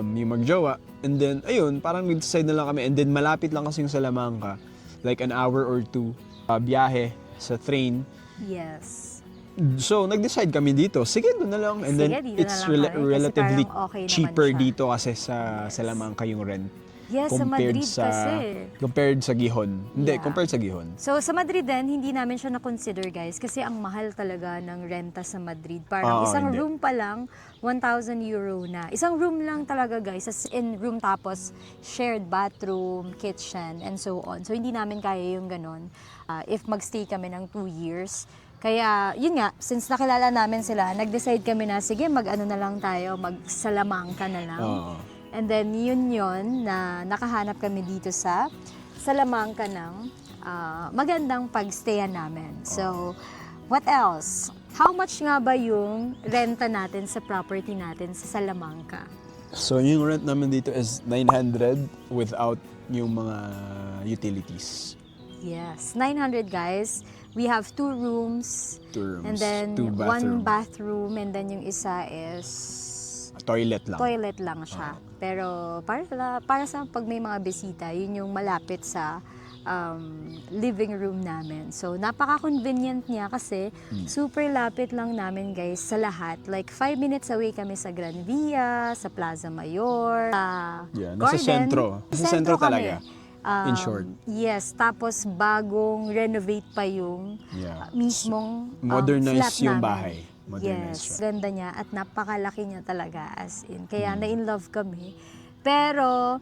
Speaker 2: yung magjowa. And then, ayun, parang nag-decide na lang kami. And then, malapit lang kasi yung Salamanca. Like an hour or 2 biyahe sa train.
Speaker 1: Yes.
Speaker 2: So, nag-decide kami dito. Sige, doon na lang. And
Speaker 1: Sige,
Speaker 2: then,
Speaker 1: dito
Speaker 2: it's
Speaker 1: na lang kami. Kasi
Speaker 2: relatively
Speaker 1: parang okay naman
Speaker 2: cheaper
Speaker 1: siya.
Speaker 2: dito kasi sa Salamanca yung rent.
Speaker 1: Yes, sa Madrid kasi.
Speaker 2: Compared sa Gihon. Hindi,
Speaker 1: Yeah.
Speaker 2: compared sa Gihon.
Speaker 1: So sa Madrid din, hindi namin siya na-consider guys kasi ang mahal talaga ng renta sa Madrid. Parang
Speaker 2: Oo,
Speaker 1: isang
Speaker 2: hindi.
Speaker 1: room pa lang, 1,000 euro na. Isang room lang talaga guys, as in room tapos shared bathroom, kitchen, and so on. So hindi namin kaya yung ganon if magstay kami ng 2 years. Kaya, yun nga, since nakilala namin sila, nag-decide kami na, sige, mag-ano na lang tayo, mag-Salamanca na lang.
Speaker 2: Oo.
Speaker 1: And then, yun na nakahanap kami dito sa Salamanca ng magandang pagstayan namin. So, what else? How much nga ba yung renta natin sa property natin sa Salamanca?
Speaker 2: So, yung rent namin dito is 900 without yung mga utilities.
Speaker 1: Yes, 900 guys. We have 2 rooms.
Speaker 2: 2 rooms,
Speaker 1: And then
Speaker 2: 2
Speaker 1: 1 bathroom. And then yung isa is
Speaker 2: Toilet lang.
Speaker 1: toilet lang siya. Pero para sa pag may mga bisita, yun yung malapit sa living room namin. So, napaka-convenient niya kasi super lapit lang namin guys sa lahat. Like 5 minutes away kami sa Gran Via, sa Plaza Mayor, sa
Speaker 2: Yeah, nasa sentro. Nasa sentro talaga. In short.
Speaker 1: Yes, tapos bagong renovate pa yung
Speaker 2: Yeah.
Speaker 1: mismong
Speaker 2: Modernize
Speaker 1: flat
Speaker 2: yung
Speaker 1: namin.
Speaker 2: bahay. Modernize
Speaker 1: Yes,
Speaker 2: siya.
Speaker 1: ganda niya at napakalaki niya talaga as in. Kaya na-in love kami. Pero,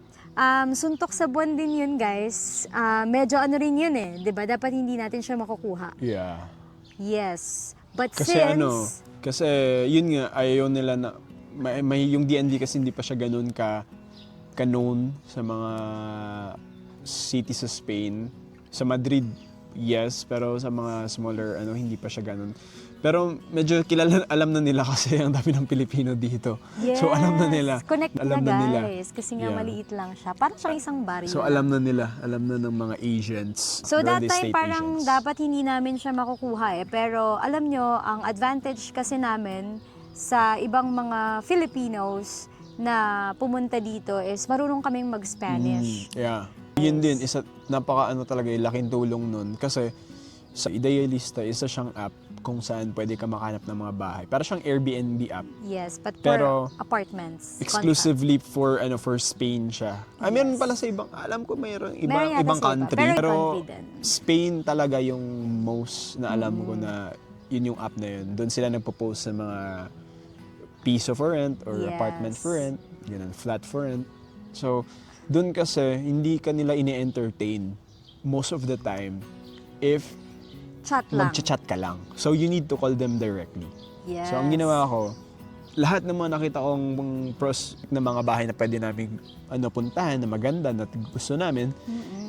Speaker 1: suntok sa buwan din yun guys. Medyo ano rin yun eh, 'di ba? Dapat hindi natin siya makukuha.
Speaker 2: Yeah.
Speaker 1: Yes. But
Speaker 2: Kasi kasi yun nga, ayaw nila na, may yung DND kasi hindi pa siya ganun ka-known sa mga city sa Spain. Sa Madrid, yes, pero sa mga smaller, hindi pa siya ganun. Pero medyo alam na nila kasi ang dami ng Pilipino dito.
Speaker 1: Yes.
Speaker 2: So alam na nila.
Speaker 1: Connect
Speaker 2: alam
Speaker 1: na
Speaker 2: nila.
Speaker 1: guys. Kasi nga
Speaker 2: Yeah.
Speaker 1: maliit lang siya. Parang siyang isang baryo.
Speaker 2: So alam na nila, alam na ng mga agents.
Speaker 1: So that
Speaker 2: real
Speaker 1: time
Speaker 2: estate
Speaker 1: parang
Speaker 2: agents.
Speaker 1: dapat hindi namin siya makukuha eh. Pero alam nyo, ang advantage kasi namin sa ibang mga Filipinos na pumunta dito is marunong kaming mag-Spanish.
Speaker 2: Yeah. Yun din, napaka talaga, laking tulong nun. Kasi sa Idealista, isa siyang app kung saan pwede ka makahanap ng mga bahay. Para siyang Airbnb app.
Speaker 1: Yes, but for
Speaker 2: Pero
Speaker 1: apartments.
Speaker 2: Exclusively for Spain siya. Meron
Speaker 1: Yes.
Speaker 2: pala sa ibang, alam ko mayroong
Speaker 1: Meron yata
Speaker 2: ibang
Speaker 1: sa iba,
Speaker 2: country.
Speaker 1: pero
Speaker 2: Pero
Speaker 1: country din.
Speaker 2: Spain talaga yung most na alam ko na yun yung app na yun. Doon sila nagpo-post sa mga piso for rent or
Speaker 1: Yes.
Speaker 2: apartment for rent, ganun, flat for rent. So, doon kasi hindi ka nila ini-entertain most of the time if
Speaker 1: Chat lang.
Speaker 2: mag-chat ka lang. So, you need to call them directly.
Speaker 1: Yes.
Speaker 2: So, ang ginawa ko, lahat ng mga nakita kong prospect na mga bahay na pwede namin puntahan, na maganda, na gusto namin,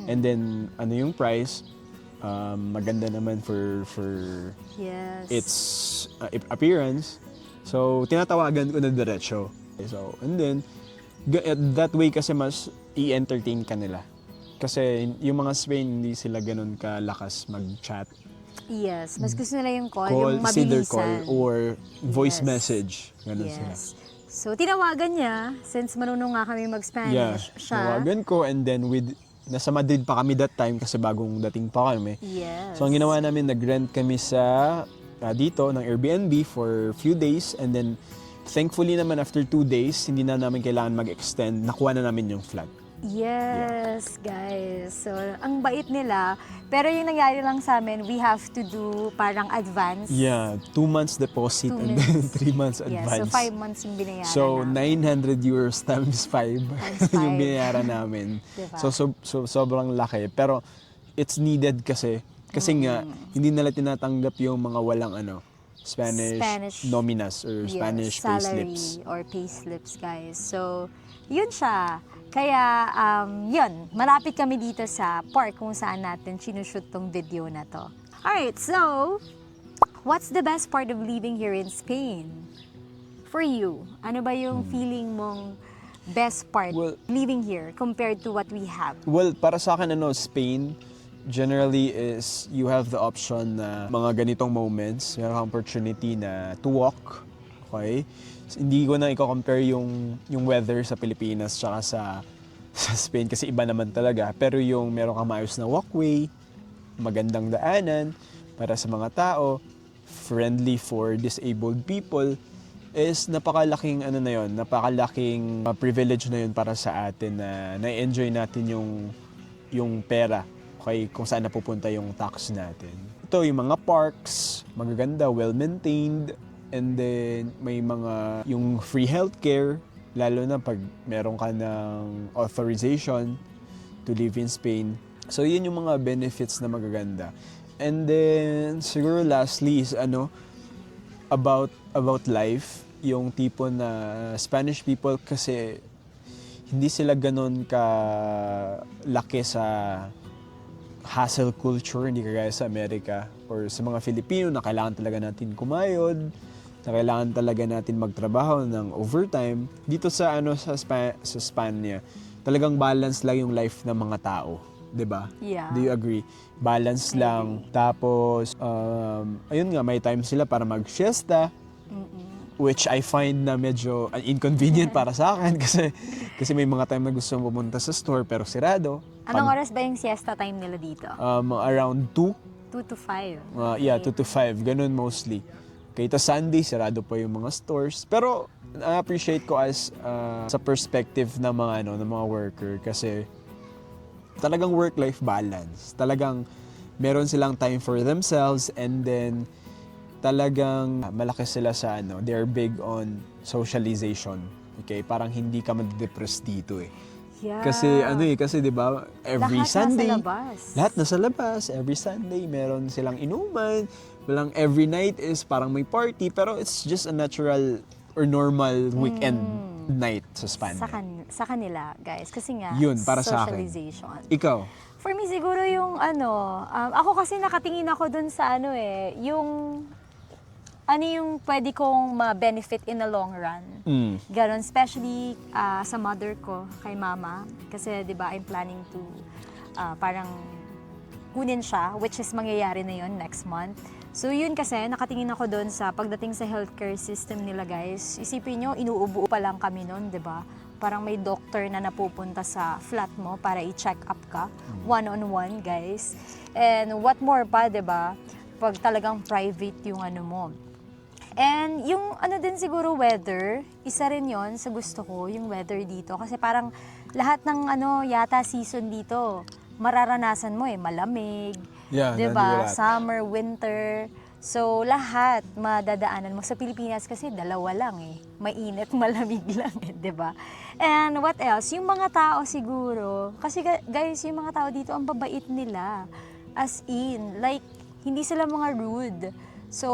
Speaker 2: and then, yung price, maganda naman for
Speaker 1: Yes.
Speaker 2: its appearance. So, tinatawagan ko na diretso. So, and then, that way kasi mas i-entertain ka nila. Kasi yung mga Spain, hindi sila ganun kalakas mag-chat.
Speaker 1: Yes. Mas gusto nila yung call,
Speaker 2: Call,
Speaker 1: yung
Speaker 2: either
Speaker 1: mabilisan.
Speaker 2: call or voice
Speaker 1: Yes.
Speaker 2: message. Ganun sila.
Speaker 1: Yes. So, tinawagan niya, since marunong nga kami
Speaker 2: Yeah,
Speaker 1: mag-Spanish siya.
Speaker 2: tawagan ko and then nasa Madrid pa kami that time kasi bagong dating pa kami.
Speaker 1: Yes.
Speaker 2: So, ang ginawa namin, nag-rent kami sa dito ng Airbnb for few days and then thankfully naman after 2 days, hindi na namin kailangan mag-extend, nakuha na namin yung flat.
Speaker 1: Yes, guys. So, ang bait nila. Pero yung nangyari lang sa amin, we have to do parang advance.
Speaker 2: Yeah, 2 months deposit
Speaker 1: 2
Speaker 2: and then
Speaker 1: months.
Speaker 2: 3 months
Speaker 1: Yes,
Speaker 2: advance.
Speaker 1: so 5 months yung binayaran
Speaker 2: So,
Speaker 1: namin.
Speaker 2: 900 euros times 5
Speaker 1: Times
Speaker 2: yung
Speaker 1: 5.
Speaker 2: binayaran namin.
Speaker 1: Diba?
Speaker 2: So, sobrang laki. Pero, it's needed kasi. Kasi nga, hindi nila tinatanggap yung mga walang Spanish nominas or
Speaker 1: Yes,
Speaker 2: Spanish
Speaker 1: salary
Speaker 2: payslips.
Speaker 1: or payslips, guys. So, yun siya. Kaya, yun, malapit kami dito sa park kung saan natin sinushoot tong video na to. Alright, so, what's the best part of living here in Spain? For you, ano ba yung feeling mong best part
Speaker 2: Well-
Speaker 1: living here compared to what we have?
Speaker 2: Well, para sa akin, Spain, generally is you have the option na mga ganitong moments, meron kang opportunity na to walk, okay? Hindi ko na i-compare yung weather sa Pilipinas tsaka sa Spain kasi iba naman talaga. Pero yung meron kang maayos na walkway, magandang daanan para sa mga tao, friendly for disabled people, is napakalaking ano na yon, napakalaking privilege na yun para sa atin na na-enjoy natin yung pera, okay, kung saan napupunta yung tax natin. Ito yung mga parks, magaganda, well-maintained, and then may mga yung free healthcare, lalo na pag meron ka ng authorization to live in Spain. So yun yung mga benefits na magaganda. And then siguro lastly is about life, yung tipo na Spanish people kasi hindi sila ganun ka laki sa hustle culture, hindi kagaya sa Amerika or sa mga Filipino na kailangan talaga natin kumayod, na kailangan talaga natin magtrabaho ng overtime. Dito sa sa Spanya, talagang balance lang yung life ng mga tao, 'di ba?
Speaker 1: Yeah.
Speaker 2: Do you agree? Balance lang. Tapos ayun nga, may time sila para mag-siesta. Which I find na medyo inconvenient para sa akin kasi may mga time na gusto mong pumunta sa store pero sirado.
Speaker 1: Anong oras ba yung siesta time nila dito?
Speaker 2: Around 2.
Speaker 1: 2 to 5.
Speaker 2: Yeah, 2 to 5. Ganun mostly. Kaya ito Sunday, sirado pa yung mga stores. Pero na-appreciate ko as sa perspective ng mga worker kasi talagang work-life balance. Talagang meron silang time for themselves and then talagang malaki sila sa they're big on socialization. Okay, parang hindi ka ma-depress dito eh.
Speaker 1: Yeah.
Speaker 2: Kasi 'di ba, every
Speaker 1: lahat
Speaker 2: Sunday
Speaker 1: nasa labas.
Speaker 2: Lahat nasa labas. Every Sunday meron silang inuman. Walang every night is parang may party pero it's just a natural or normal weekend night sa Spanya.
Speaker 1: Sa kanila, guys. Kasi nga,
Speaker 2: Yun, para sa akin.
Speaker 1: socialization.
Speaker 2: Ikaw?
Speaker 1: For me, siguro yung ako kasi nakatingin ako dun sa yung pwede kong ma-benefit in the long run. Ganon, especially sa mother ko, kay mama. Kasi, di ba, I'm planning to parang kunin siya, which is mangyayari na yun next month. So, yun kasi, nakatingin ako doon sa pagdating sa healthcare system nila, guys. Isipin nyo, inuubo pa lang kami noon, di ba? Parang may doctor na napupunta sa flat mo para i-check up ka. One-on-one, guys. And what more pa, di ba? Pag talagang private yung mo. And yung din siguro weather, isa rin yon sa gusto ko, yung weather dito. Kasi parang lahat ng yata season dito, mararanasan mo malamig,
Speaker 2: Yeah,
Speaker 1: 'di
Speaker 2: nandun
Speaker 1: ba?
Speaker 2: lahat.
Speaker 1: Summer, winter. So lahat madadaanan mo. Sa Pilipinas kasi dalawa lang mainit, malamig lang 'di ba? And what else? Yung mga tao siguro, kasi guys, yung mga tao dito ang babait nila. As in, like hindi sila mga rude. So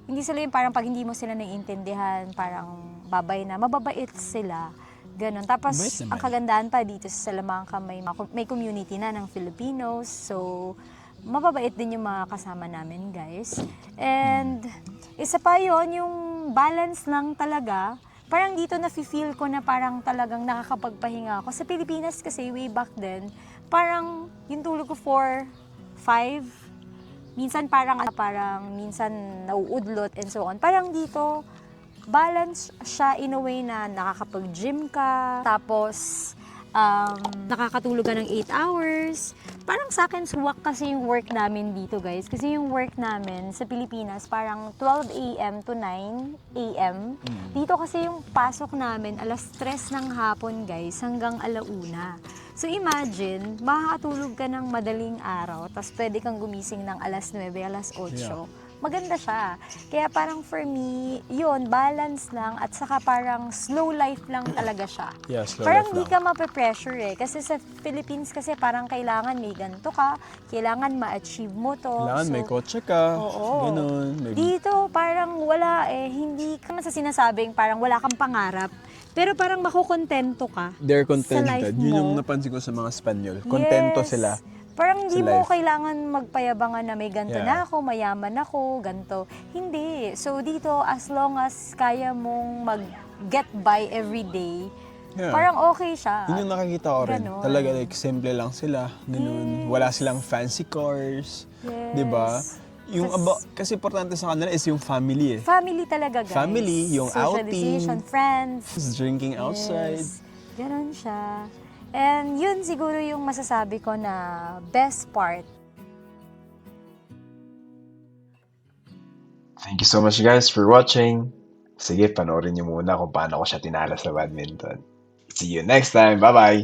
Speaker 1: hindi sila yung parang pag hindi mo sila naiintindihan, parang mababait sila. Ganon. Tapos,
Speaker 2: Mabait naman.
Speaker 1: ang kagandahan pa dito sa Salamanca, may community na ng Filipinos. So, mababait din yung mga kasama namin, guys. And, isa pa yon yung balance lang talaga. Parang dito na-feel ko na parang talagang nakakapagpahinga ako. Sa Pilipinas kasi, way back then, parang yung tulog ko 4, 5, minsan parang minsan nauudlot and so on. Parang dito, balance siya in a way na nakakapag-gym ka, tapos nakakatulog ka ng 8 hours. Parang sa akin, suwak kasi yung work namin dito, guys. Kasi yung work namin sa Pilipinas, parang 12 a.m. to 9 a.m. Dito kasi yung pasok namin, alas 3 ng hapon, guys, hanggang alauna. So imagine, makakatulog ka ng madaling araw, tapos pwede kang gumising ng alas 9, alas 8.
Speaker 2: Yeah.
Speaker 1: Maganda siya. Kaya parang for me, yun, balance lang at saka parang slow life lang talaga siya.
Speaker 2: Yeah, slow
Speaker 1: Parang
Speaker 2: life
Speaker 1: di ka mape-pressure Kasi sa Philippines kasi parang kailangan may ganito ka, kailangan ma-achieve mo to.
Speaker 2: Kailangan
Speaker 1: So,
Speaker 2: may kotse ka.
Speaker 1: oo.
Speaker 2: Ganun.
Speaker 1: Dito, parang wala hindi ka sa sinasabing parang wala kang pangarap. Pero parang makukontento ka
Speaker 2: They're
Speaker 1: sa
Speaker 2: contented.
Speaker 1: life
Speaker 2: Yun
Speaker 1: mo.
Speaker 2: yung napansin ko sa mga Espanyol. Kontento
Speaker 1: Yes.
Speaker 2: sila.
Speaker 1: Parang hindi
Speaker 2: sa
Speaker 1: mo
Speaker 2: life.
Speaker 1: kailangan magpayabangan na may ganito
Speaker 2: Yeah.
Speaker 1: na ako, mayaman ako, ganito. Hindi. So dito, as long as kaya mong mag-get by every day,
Speaker 2: Yeah.
Speaker 1: parang okay siya.
Speaker 2: Yun yung nakikita ko rin.
Speaker 1: Ganon.
Speaker 2: Talaga like simple lang sila. Ganun.
Speaker 1: Yes.
Speaker 2: Wala silang fancy cars.
Speaker 1: Yes.
Speaker 2: 'Di ba? Yung kasi importante sa kanila is yung family eh.
Speaker 1: Family talaga, guys.
Speaker 2: Family, yung
Speaker 1: Socialization,
Speaker 2: outing.
Speaker 1: friends.
Speaker 2: Drinking outside.
Speaker 1: Yes. Ganon siya. And yun siguro yung masasabi ko na best part.
Speaker 3: Thank you so much guys for watching. Sige, panoorin niyo muna kung paano ko siya tinalo sa badminton. See you next time. Bye-bye!